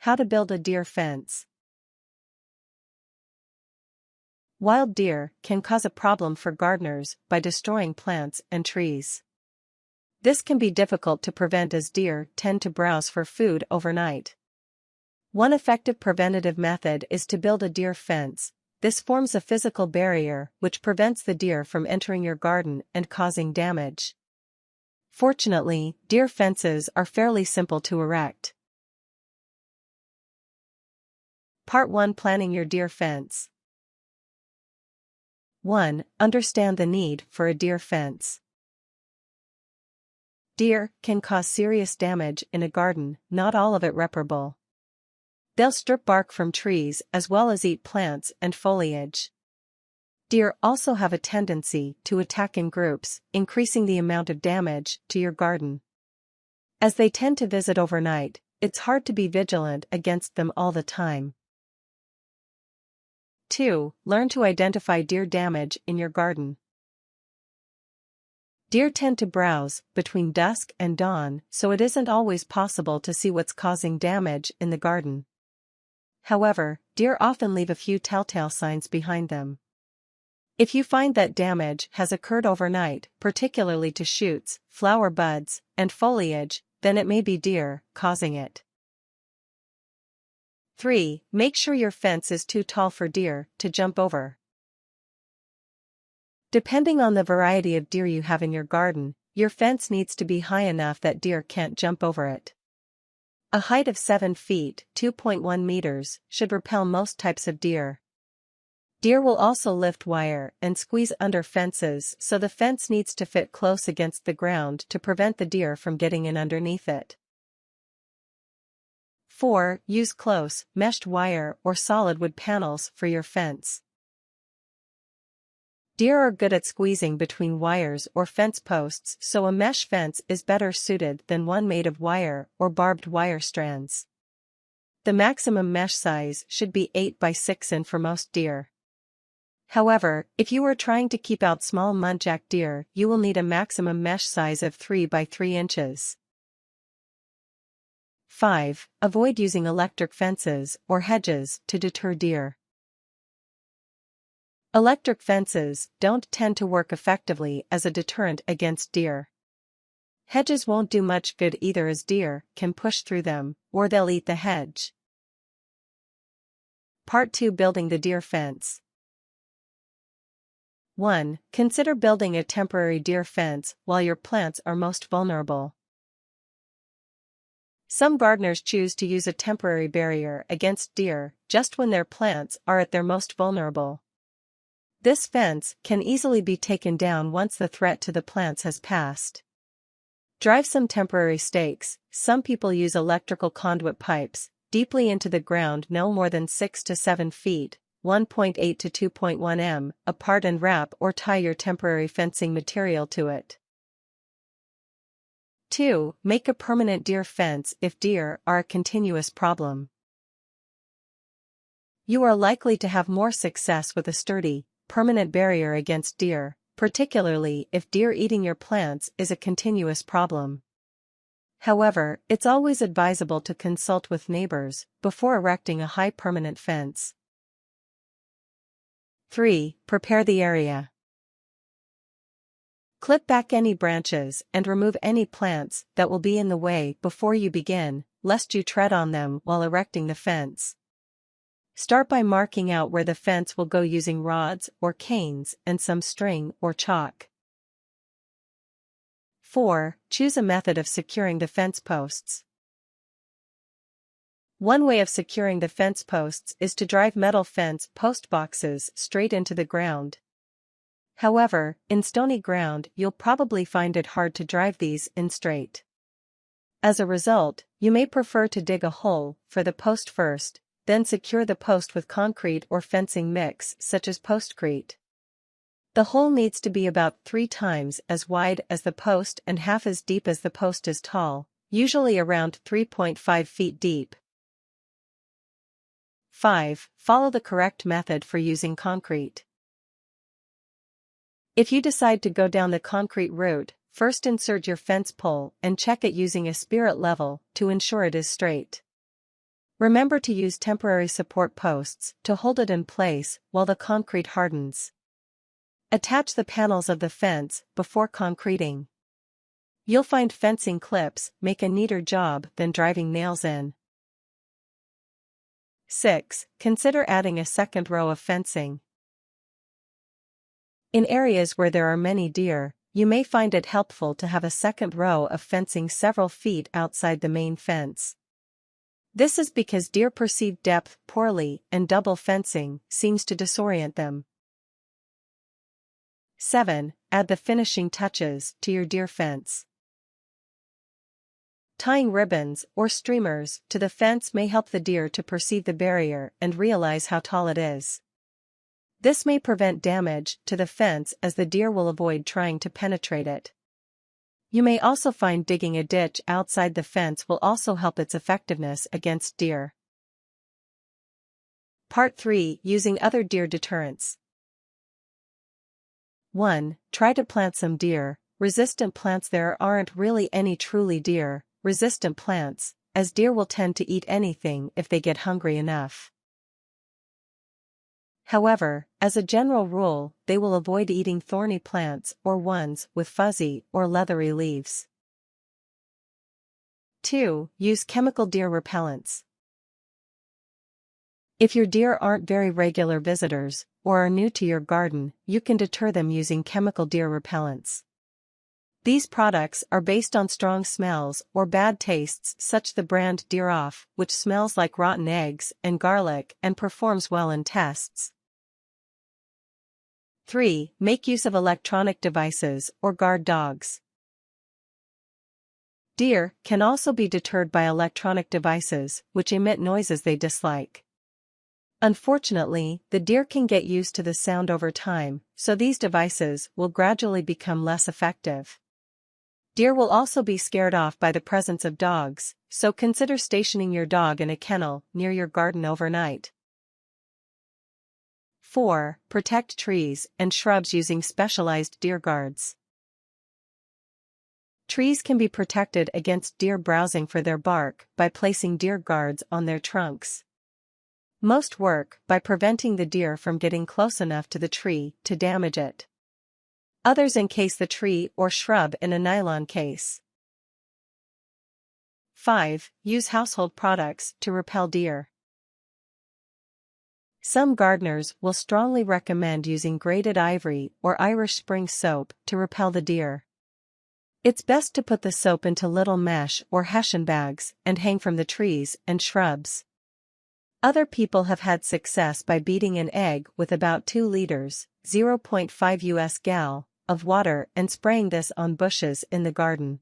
How to build a deer fence. Wild deer can cause a problem for gardeners by destroying plants and trees. This can be difficult to prevent as deer tend to browse for food overnight. One effective preventative method is to build a deer fence. This forms a physical barrier which prevents the deer from entering your garden and causing damage. Fortunately, deer fences are fairly simple to erect. Part 1: Planning your deer fence. 1. Understand the need for a deer fence. Deer can cause serious damage in a garden, not all of it reparable. They'll strip bark from trees as well as eat plants and foliage. Deer also have a tendency to attack in groups, increasing the amount of damage to your garden. As they tend to visit overnight, it's hard to be vigilant against them all the time. 2. Learn to identify deer damage in your garden. Deer tend to browse between dusk and dawn, so it isn't always possible to see what's causing damage in the garden. However, deer often leave a few telltale signs behind them. If you find that damage has occurred overnight, particularly to shoots, flower buds, and foliage, then it may be deer causing it. 3. Make sure your fence is too tall for deer to jump over. Depending on the variety of deer you have in your garden, your fence needs to be high enough that deer can't jump over it. A height of 7 feet (2.1 meters) should repel most types of deer. Deer will also lift wire and squeeze under fences, so the fence needs to fit close against the ground to prevent the deer from getting in underneath it. 4. Use close, meshed wire or solid wood panels for your fence. Deer are good at squeezing between wires or fence posts, so a mesh fence is better suited than one made of wire or barbed wire strands. The maximum mesh size should be 8 by 6 in for most deer. However, if you are trying to keep out small muntjac deer, you will need a maximum mesh size of 3 by 3 inches. 5. Avoid using electric fences or hedges to deter deer. Electric fences don't tend to work effectively as a deterrent against deer. Hedges won't do much good either, as deer can push through them, or they'll eat the hedge. Part 2: Building the deer fence. 1. Consider building a temporary deer fence while your plants are most vulnerable. Some gardeners choose to use a temporary barrier against deer just when their plants are at their most vulnerable. This fence can easily be taken down once the threat to the plants has passed. Drive some temporary stakes. Some people use electrical conduit pipes deeply into the ground, no more than 6 to 7 feet, 1.8 to 2.1 m, apart, and wrap or tie your temporary fencing material to it. 2. Make a permanent deer fence if deer are a continuous problem. You are likely to have more success with a sturdy, permanent barrier against deer, particularly if deer eating your plants is a continuous problem. However, it's always advisable to consult with neighbors before erecting a high permanent fence. 3. Prepare the area. Clip back any branches and remove any plants that will be in the way before you begin, lest you tread on them while erecting the fence. Start by marking out where the fence will go using rods or canes and some string or chalk. 4. Choose a method of securing the fence posts. One way of securing the fence posts is to drive metal fence post boxes straight into the ground. However, in stony ground you'll probably find it hard to drive these in straight. As a result, you may prefer to dig a hole for the post first, then secure the post with concrete or fencing mix such as postcrete. The hole needs to be about 3 times as wide as the post and half as deep as the post is tall, usually around 3.5 feet deep. 5. Follow the correct method for using concrete. If you decide to go down the concrete route, first insert your fence pole and check it using a spirit level to ensure it is straight. Remember to use temporary support posts to hold it in place while the concrete hardens. Attach the panels of the fence before concreting. You'll find fencing clips make a neater job than driving nails in. 6. Consider adding a second row of fencing. In areas where there are many deer, you may find it helpful to have a second row of fencing several feet outside the main fence. This is because deer perceive depth poorly and double fencing seems to disorient them. 7. Add the finishing touches to your deer fence. Tying ribbons or streamers to the fence may help the deer to perceive the barrier and realize how tall it is. This may prevent damage to the fence as the deer will avoid trying to penetrate it. You may also find digging a ditch outside the fence will also help its effectiveness against deer. Part 3. Using other deer deterrents. 1. Try to plant some deer-resistant plants. There aren't really any truly deer-resistant plants, as deer will tend to eat anything if they get hungry enough. However, as a general rule, they will avoid eating thorny plants or ones with fuzzy or leathery leaves. 2. Use chemical deer repellents. If your deer aren't very regular visitors, or are new to your garden, you can deter them using chemical deer repellents. These products are based on strong smells or bad tastes, such the brand Deer Off, which smells like rotten eggs and garlic and performs well in tests. 3. Make use of electronic devices or guard dogs. Deer can also be deterred by electronic devices, which emit noises they dislike. Unfortunately, the deer can get used to the sound over time, so these devices will gradually become less effective. Deer will also be scared off by the presence of dogs, so consider stationing your dog in a kennel near your garden overnight. 4. Protect trees and shrubs using specialized deer guards. Trees can be protected against deer browsing for their bark by placing deer guards on their trunks. Most work by preventing the deer from getting close enough to the tree to damage it. Others encase the tree or shrub in a nylon case. 5. Use household products to repel deer. Some gardeners will strongly recommend using grated ivory or Irish Spring soap to repel the deer. It's best to put the soap into little mesh or hessian bags and hang from the trees and shrubs. Other people have had success by beating an egg with about 2 liters, 0.5 US gal, of water and spraying this on bushes in the garden.